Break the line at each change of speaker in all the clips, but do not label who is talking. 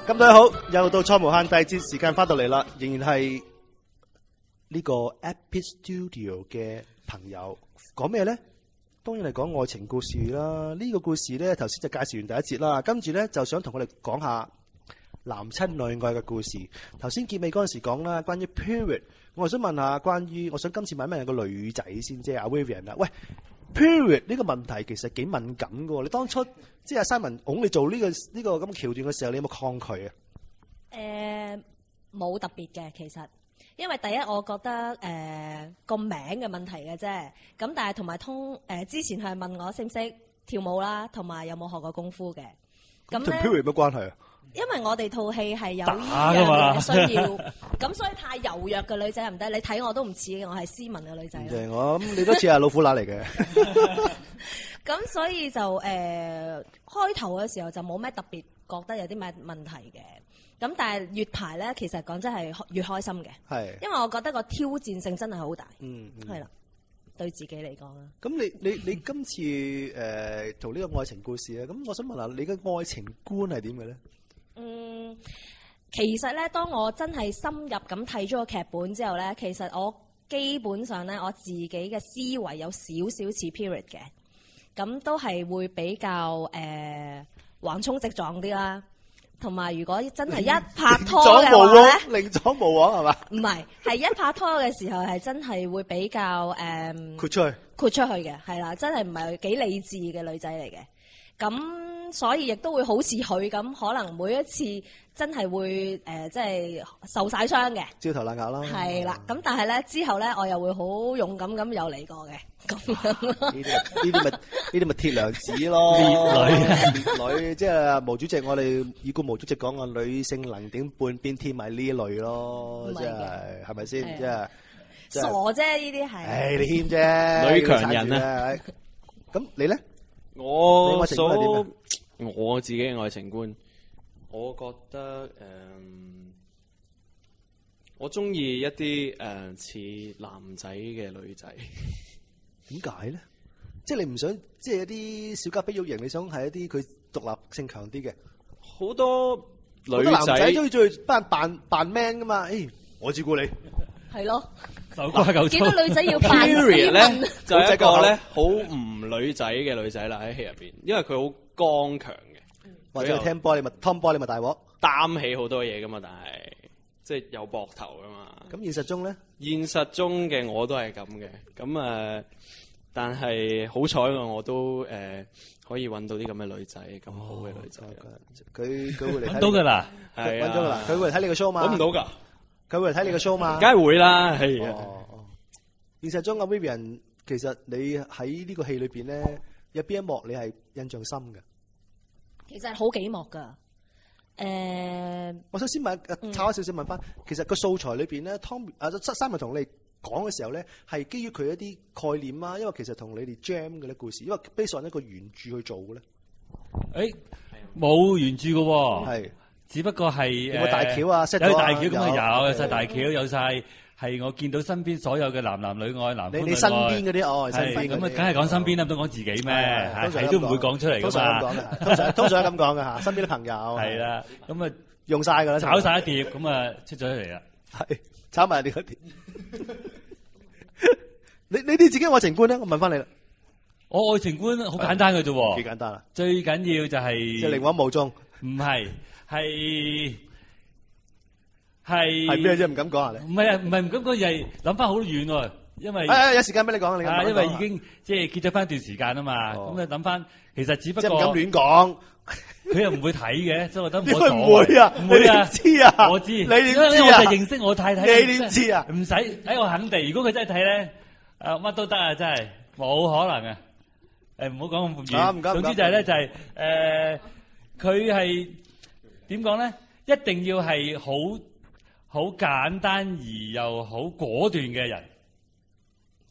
咁大家好，又到錯無限第二節時間翻到嚟啦，仍然係呢個 Epic Studio 嘅朋友講咩咧？當然係講愛情故事啦。呢個故事咧，頭先就介紹完第一節啦，跟住咧就想同我哋講下男親女愛嘅故事。頭先結尾嗰陣時講啦，關於 period， 我係想問下我想今次問一問個女仔先啫，阿 Vivian 啦，喂。period 呢個問題其實幾敏感㗎喎，你當初即係阿 Simon 拱你做呢個咁橋段嘅時候，你有冇抗拒啊？
冇特別嘅，其實，因為第一我覺得個名嘅問題嘅啫，咁但係同埋之前係問我識唔識跳舞啦，同埋有冇學過功夫嘅，咁
同 period 有乜關係啊？
因為我哋套戲係有呢樣嘅需要，咁所以太柔弱嘅女仔唔得。你睇我都唔似，我係斯文嘅女仔。
我諗你都似係老虎乸嚟嘅。
咁所以就開頭嘅時候就冇咩特別覺得有啲咩問題嘅。咁但係越排咧，其實講真係越開心嘅。係。因為我覺得個挑戰性真係好大。係啦，對自己嚟講啦。咁
你今次做呢個愛情故事咧，咁我想問下你嘅愛情觀係點嘅咧？
其實咧，當我真係深入咁睇咗個劇本之後咧，其實我基本上咧，我自己嘅思維有少少似 period 嘅，咁都係會比較橫衝直撞啲啦。同埋如果真係一拍拖嘅話咧，
寧左無往係嘛？
唔係，係一拍拖嘅時候係真係會比較
豁出去
嘅，係啦，真係唔係幾理智嘅女仔嚟嘅。咁所以亦都會好似佢咁，可能每一次真係會即係受晒傷嘅，
焦頭爛額啦。
係啦，咁但係咧之後咧，我又會好勇敢咁又嚟過嘅。咁樣
呢啲咪鐵娘子咯，烈女即係毛主席，我哋已故毛主席講嘅女性能頂半邊天咪呢類咯，即係咪先？即係
傻啫，呢啲係。
你謙啫，
女強人啊！
咁你咧？
我自己嘅愛情觀，我覺得我中意一啲似男仔嘅女仔。
點解咧？即係你唔想即係一啲小家碧玉型，你想係一啲佢獨立性強啲嘅。
好多女
男仔中意扮 man 噶嘛？我照顧你。
係咯。
幾
多女仔要扮
period 咧，就係一個咧好唔女仔嘅女仔啦喺戲入邊，因為佢好剛強嘅，
或者聽波你咪 Tom 波你咪大鑊，
擔起好多嘢噶嘛，但係即係有膊頭噶嘛。
咁現實中咧？現
實中嘅我都係咁嘅，咁但係好彩我都可以揾到啲咁嘅女仔，咁好嘅女仔。
佢會嚟
揾到㗎啦，
揾到㗎啦，佢會嚟睇你個 show 嘛？
揾唔到㗎。
佢會嚟睇你個 show 嘛？
梗係會啦，係啊。
現實中阿 Vivian， 其實你喺呢個戲裏邊咧，有邊一幕你係印象深嘅？
其實好幾幕㗎。
我想先抄一少少問翻，其實個素材裏邊咧，Simon 同你講嘅時候咧，係基於佢一啲概念啊，因為其實同你哋 jam 嘅咧故事，因為 based on 一個原著去做嘅咧。
冇原著嘅喎。
係。
只不過係
有冇大橋啊？
有大橋咁啊，有晒大橋，有晒係我見到身邊所有嘅男女愛、男歡女愛。
你身邊嗰啲
係咁啊，梗係講身邊啦，唔通講自己咩？係都唔會講出嚟㗎嘛。
通常咁講㗎嚇，身邊啲朋友。
係啦，咁啊
用晒㗎啦，
炒晒一碟，咁啊出咗嚟啦。
係炒埋你嗰碟。你哋自己愛情觀咧？我問翻你啦。
我愛情觀好簡單嘅啫喎。
幾簡單啊？
最緊要就係。
即係寧枉毋縱。
唔係。係
咩啫？唔敢講啊！你
唔係唔敢講，係諗翻好遠喎。因為
有時間俾你講，
因為已經即係結咗翻一段時間啊嘛。咁諗翻，其實只不過
即係唔敢亂講。
佢又唔會睇嘅，所以我覺得
冇所謂。唔會啊！
唔會啊！
知啊！
我知。
你點知啊？
我就認識我太太。
你點知啊？
唔使喺我肯定。如果佢真係睇咧，乜都得啊！真係冇可能啊！唔好講咁遠。總之就係咧，就係佢係。點講咧？一定要係好簡單而又好果斷嘅人。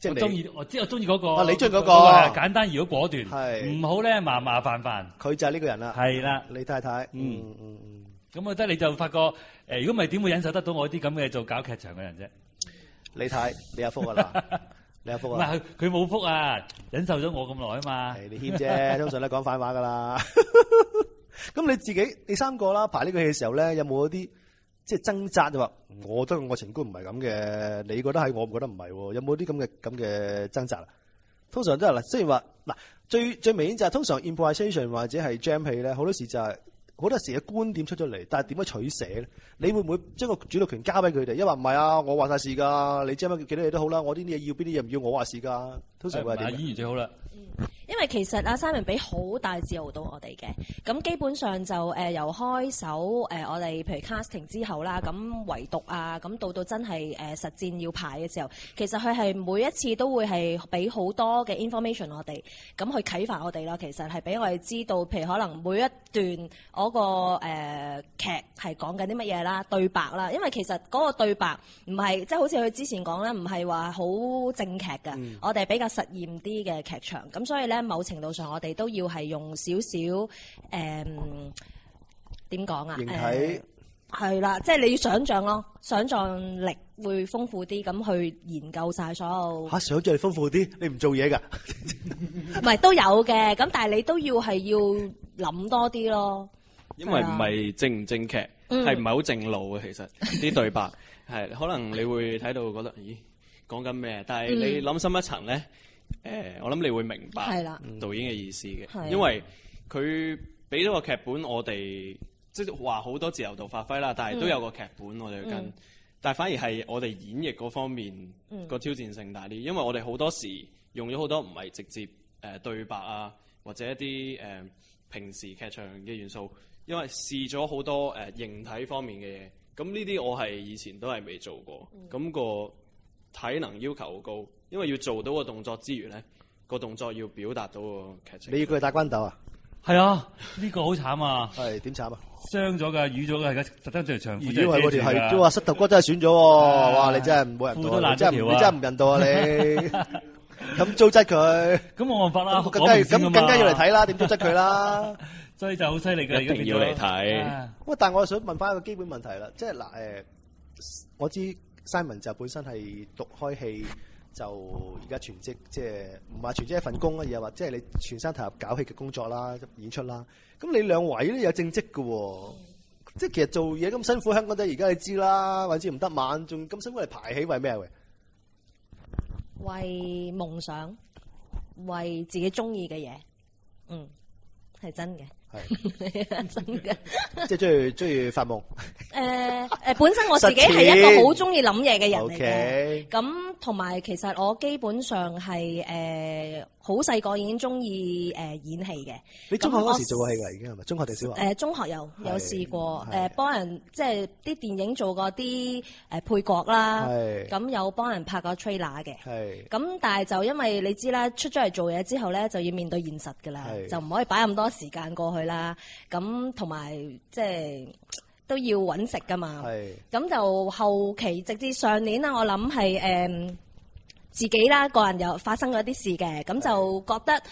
即係我中意嗰個。
你中意嗰個
簡單而好果斷，唔好咧麻煩。
佢就係呢個人啦。係啦，你太太。
咁我覺得你就發覺如果唔係點會忍受得到我啲咁嘅做搞劇場嘅人啫？
你睇，你有福㗎啦。你有福啊！
唔係佢冇福啊，忍受咗我咁耐啊嘛。
係你謙啫，通常都講反話㗎啦。咁你自己你三個啦，排呢個戲嘅時候咧，有冇一啲即係掙扎就話，我覺得愛情觀唔係咁嘅，你覺得係，我唔覺得唔係喎，有冇啲咁嘅掙扎啊？通常都係啦，雖然話嗱，最明顯就係通常 improvisation 或者係 jam 戲咧，好多時就係、好多時嘅觀點出咗嚟，但係點樣取捨咧？你會唔會將個主導權交俾佢哋？因為唔係啊，我話晒事㗎，你 jam 幾多嘢都好啦，我呢啲嘢要邊啲嘢唔要，我話事㗎。通常會係點？
演員最好啦。
因為其實阿 Simon 俾好大自由到我哋嘅，咁基本上就由開手我哋譬如 casting 之後啦，咁圍讀啊，咁到真係實戰要排嘅時候，其實佢係每一次都會係俾好多嘅 information 我哋，咁去啟發我哋啦。其實係俾我哋知道，譬如可能每一段嗰個劇係講緊啲乜嘢啦，對白啦，因為其實嗰個對白唔係即係好似佢之前講咧，唔係話好正劇㗎，我哋比較實驗啲嘅劇場，咁所以咧某程度上我哋都要係用少少點講啊？
形體
係啦，即係你要想像咯，想像力會豐富啲，咁去研究晒所有
嚇，想像力豐富啲，你唔做嘢㗎？
唔係都有嘅，咁但係你都要諗多啲咯。
因為唔係正唔正劇，係唔係好正路嘅。其實啲對白係可能你會睇到覺得，咦講緊咩？但係你諗深一層咧，我諗你會明白導演嘅意思嘅，因為佢俾咗個劇本我哋，即係話好多自由度發揮啦，但係都有個劇本我哋去跟，但係反而係我哋演繹嗰方面個挑戰性大啲，因為我哋好多時用咗好多唔係直接對白啊，或者一啲平時劇場嘅元素。因為試咗好多形體方面嘅嘢，咁呢啲我係以前都係未做過，咁個體能要求好高，因為要做到個動作之餘咧，個動作要表達到個劇情。
你要佢打關鬥啊？
係啊，呢個好慘啊！
係點慘啊？
傷咗㗎，瘀咗㗎，而家特登着長褲。
因為嗰條係都話膝頭哥真係損咗喎！哇，你真係冇人道啊！你真係唔人道啊！你咁糟質佢，
咁冇辦法啦，
更加要嚟睇啦，點糟質佢啦？
所以就好犀利嘅，
一定要嚟睇。
喂，但係我想問翻一個基本問題啦，即係嗱我知 Simon 就本身係讀開戲，就而家全職，即係唔係全職一份工啊，而係話即係你全身投入搞戲嘅工作啦、演出啦。咁你兩位咧有正職嘅喎，即係其實做嘢咁辛苦，香港都而家你知啦，或者唔得晚，仲咁辛苦嚟排戲，為咩啊？
為夢想，為自己中意嘅嘢，係真嘅。係真嘅，
即係中意發夢。
本身我自己係一個好中意諗嘢嘅人嚟嘅。
Okay.
咁同埋其實我基本上係好細個已經中意演戲嘅。
你中學嗰時做過戲㗎，已經係咪？中學定小學？
中學有試過幫人即係啲電影做過啲配角啦。咁有幫人拍過 trailer 嘅。咁但係就因為你知啦，出咗嚟做嘢之後咧，就要面對現實㗎啦，就唔可以擺咁多時間過去啦。咁同埋即係都要揾食㗎嘛。咁就後期直至上年啦，我諗係自己啦，個人又發生咗啲事嘅，咁就覺得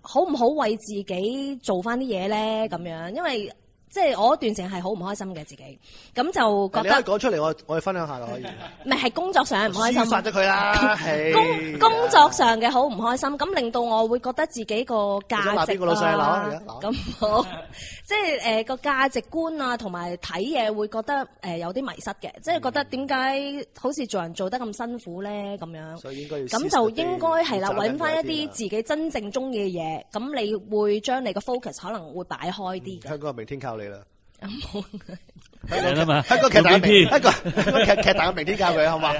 好唔好為自己做翻啲嘢咧？咁樣，因為即係我段時間係好唔開心嘅自己，咁就覺得你可以
講出嚟，我哋分享下可以。
唔係工作上唔開心，
發咗佢啦。
工作上嘅好唔開心，咁令到我會覺得自己個價值
邊個老細
咁好，即係個價值觀啊，同埋睇嘢會覺得有啲迷失嘅，即係覺得點解好似做人做得咁辛苦咧咁樣。
所以應該要
咁就應該係啦，揾翻一啲自己真正中意嘅嘢，咁你會將你個 focus 可能會擺開啲。
香港明天靠你啦！
香
港劇壇一個劇壇嘅明天靠佢，好嘛？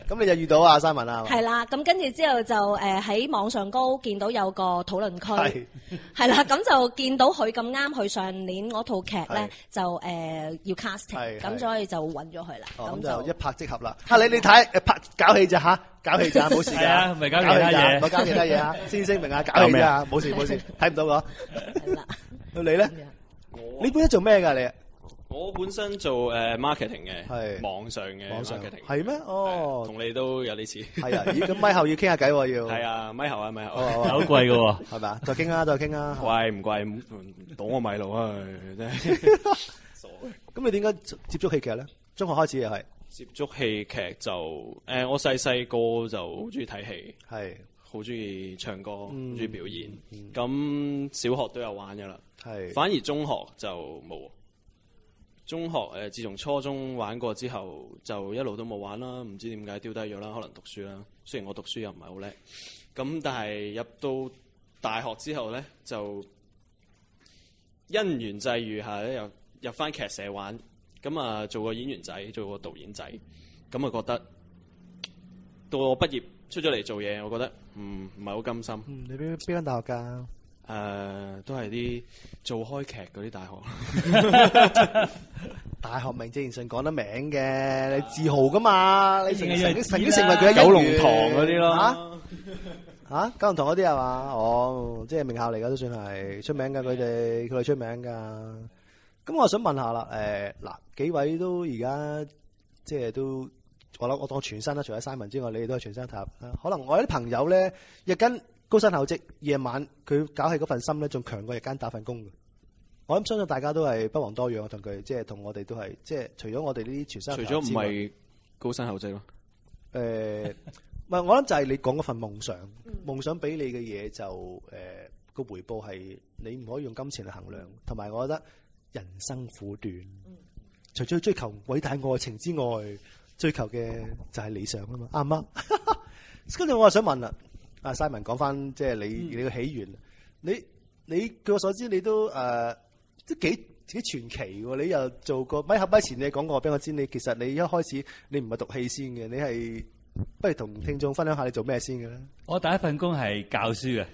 咁你就遇到阿 Simon 啦，
係啦。咁跟住之後就喺網上高見到有個討論區，係啦。咁就見到佢咁啱，佢上年嗰套劇咧就要 casting，咁所以就揾咗佢啦。
咁就一拍即合啦。你睇拍搞戲咋嚇？搞戲咋，冇事㗎，
唔係搞其他嘢，
唔係搞其他嘢嚇。先聲明啊，搞戲咋，冇事，睇唔到㗎。
係啦。
你咧？你本身做咩㗎你？
我本身做marketing 嘅，網上嘅 marketing。
係咩？哦，
同你都有啲似。
係啊，咦？咁咪後要傾下偈喎，要。
係啊，咪後。
好貴㗎喎，
係咪啊？再傾啊！
貴唔貴？倒我米路啊！真係。
咁你點解接觸戲劇咧？中學開始又係。
接觸戲劇就我細個就好中意睇戲，好中意唱歌，好中意表演。咁小學都有玩㗎啦，反而中學就冇。中學自從初中玩過之後，就一路都冇玩啦。唔知點解丟低咗啦，可能讀書啦。雖然我讀書又唔係好叻，咁但係入到大學之後咧，就因緣際遇下咧，又入翻劇社玩。咁啊，做個演員仔，做個導演仔，咁啊覺得到我畢業出咗嚟做嘢，我覺得唔係好甘心。
你邊間大學㗎？
都係啲做開劇嗰啲大學。
大學名正言順講得名嘅，你自豪噶嘛？你曾經成為佢嘅
九龍塘嗰啲咯。
嚇九龍塘嗰啲係嘛？哦，即係名校嚟㗎，都算係出名㗎。佢哋出名㗎。咁我想問下啦，嗱幾位都而家即係都我當全新啦，除咗 Simon 之外，你哋都係全新踏入啦。可能我有啲朋友咧，日間高薪厚職，夜晚佢搞起嗰份心咧，仲強過日間打份工嘅。我諗相信大家都係不遑多讓，同佢即係同我哋都係即係除咗我哋呢啲全新，
除咗唔係高薪厚職咯。
唔係我諗就係你講嗰份夢想，夢想俾你嘅嘢就個回報係你唔可以用金錢去衡量，同埋我覺得人生苦短，除咗追求偉大愛情之外，追求嘅就係理想啊嘛，啱唔啱？跟住我又想問啦，阿 Simon 講翻即係你嘅起源，你據我所知你都都幾傳奇喎！你又做過咪前你講過俾我知，你其實你一開始你唔係讀戲先嘅，你係不如同聽眾分享下你做咩先嘅咧？
我第一份工係教書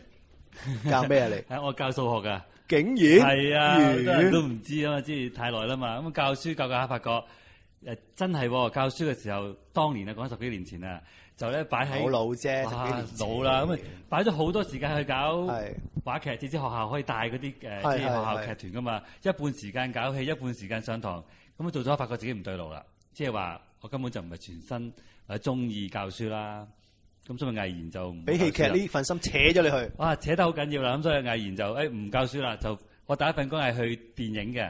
嘅，
教咩啊你？
係我教數學㗎。
竟然
係啊，好多人都唔知啊嘛，即係太耐啦嘛。咁教書教下發覺真係教書嘅時候，當年啊講10幾年前啊，就咧擺喺
好老啫，
老啦，咁啊擺咗好多時間去搞話劇，至知學校可以帶嗰啲即係學校劇團噶嘛，一半時間搞戲，一半時間上堂，咁啊做咗發覺自己唔對路啦，即係話我根本就唔係全身或者中意教書啦，咁所以毅然就
俾戲劇呢份心扯咗你去，
哇扯得好緊要啦，咁所以毅然就唔教書啦，就我第一份工係去電影嘅，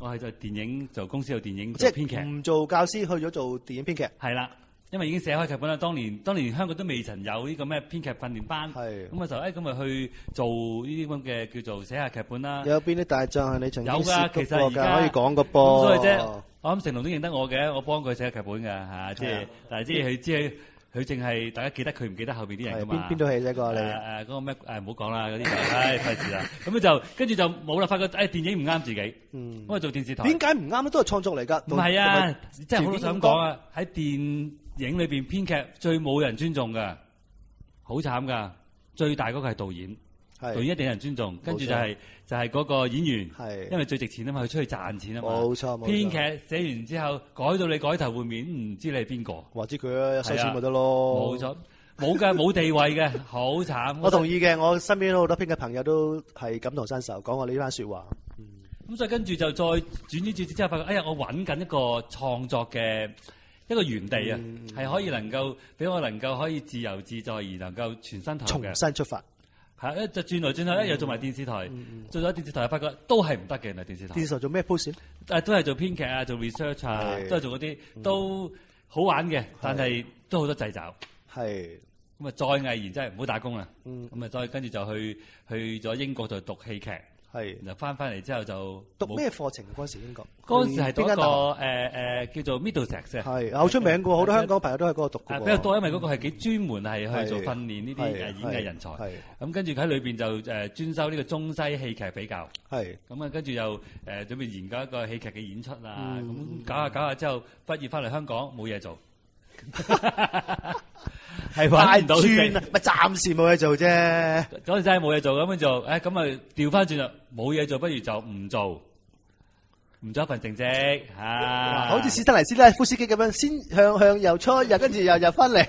我係做電影做公司做電影做編劇，
唔做教師去咗做電影編劇，
係啦。因為已經寫開劇本啦，當年香港都未曾有呢個咩編劇訓練班，咁啊就咁咪去做呢啲咁嘅叫做寫下劇本啦。
有邊啲大將係你曾經
有㗎，其實而家
可以講個噃。
咁所以啫，我諗成龍都認得我嘅，我幫佢寫劇本㗎嚇，即係但係即係佢淨係大家記得佢唔記得後邊啲人㗎嘛。
邊套戲寫過你？
嗰個咩唔好講啦，嗰啲就費事啦。咁就跟住就冇啦，發覺電影唔啱自己，咁啊做電視台。
點解唔啱咧？都係創作嚟㗎。
唔係啊，真係好想講啊，喺電影裏邊編劇最冇人尊重㗎，好慘㗎。最大嗰個係導演，導演一定有人尊重。跟住就係嗰個演員，因為最值錢啊嘛，佢出去賺錢啊嘛。冇錯。編劇寫完之後改到你改頭換面，唔知你係邊個？
話知佢啊，收錢咪得咯。冇錯，
冇㗎，冇地位嘅，好慘。
我同意嘅，我身邊好多編劇朋友都係感同身受，講過呢番説話。
咁所以跟住就再轉之後，發覺哎呀，我揾緊一個創作嘅一個原地啊，係可以能夠俾我能夠可以自由自在而能夠全身投入嘅，
重新出發。
係就轉來轉去咧，又做埋電視台，做咗電視台發覺都係唔得嘅。原來電視台。
電視台做咩 post？
都係做編劇啊，做 research 啊，都係做嗰啲都好玩嘅，但係都好多掣肘。係。咁啊，再毅然真係唔好打工啦。咁啊，再跟住就去咗英國度讀戲劇。係，然後翻嚟之後就
讀咩課程？嗰陣時英國
嗰陣時係讀一個叫做 Middlesex
係好出名嘅喎，好多香港朋友都喺嗰度讀嘅。
比較多，因為嗰個係幾專門係去做訓練呢啲演藝人才。咁跟住喺裏邊就專修呢個中西戲劇比較。係咁啊，跟住又準備研究一個戲劇嘅演出啊。咁搞下之後，畢業翻嚟香港冇嘢做。係揾唔到食，
咪暫時冇嘢做啫。
嗰陣真係冇嘢做，咁樣就咁啊調翻轉啦，冇嘢做，不如就唔做一份正職嚇。
好似史特尼斯拉夫斯基咁樣，先向右出，又跟住又入翻嚟。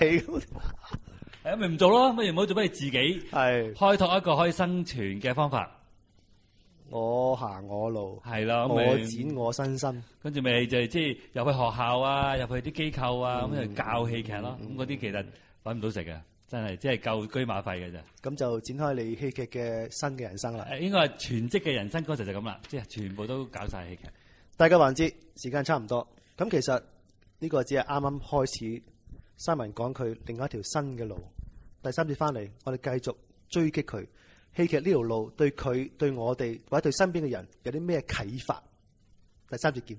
係咪唔做咯？不如唔好做，不如自己開拓一個可以生存嘅方法。
我行我路，
係啦，
我展我身心，
跟住咪就即係入去學校啊，入去啲機構啊，咁就教戲劇咯。咁嗰啲其實揾唔到食嘅，真係即係夠車馬費嘅啫。咁就展開你戲劇嘅新嘅人生啦。應該係全職嘅人生嗰時就咁啦，即係全部都搞晒戲劇。第二個環節時間差唔多，咁其實呢個只係啱啱開始。Simon講佢另外一條新嘅路，
第三節翻嚟，我哋繼續追擊佢。戲劇呢條路對佢、對我哋或者對身邊嘅人有啲咩啟發？第三節見。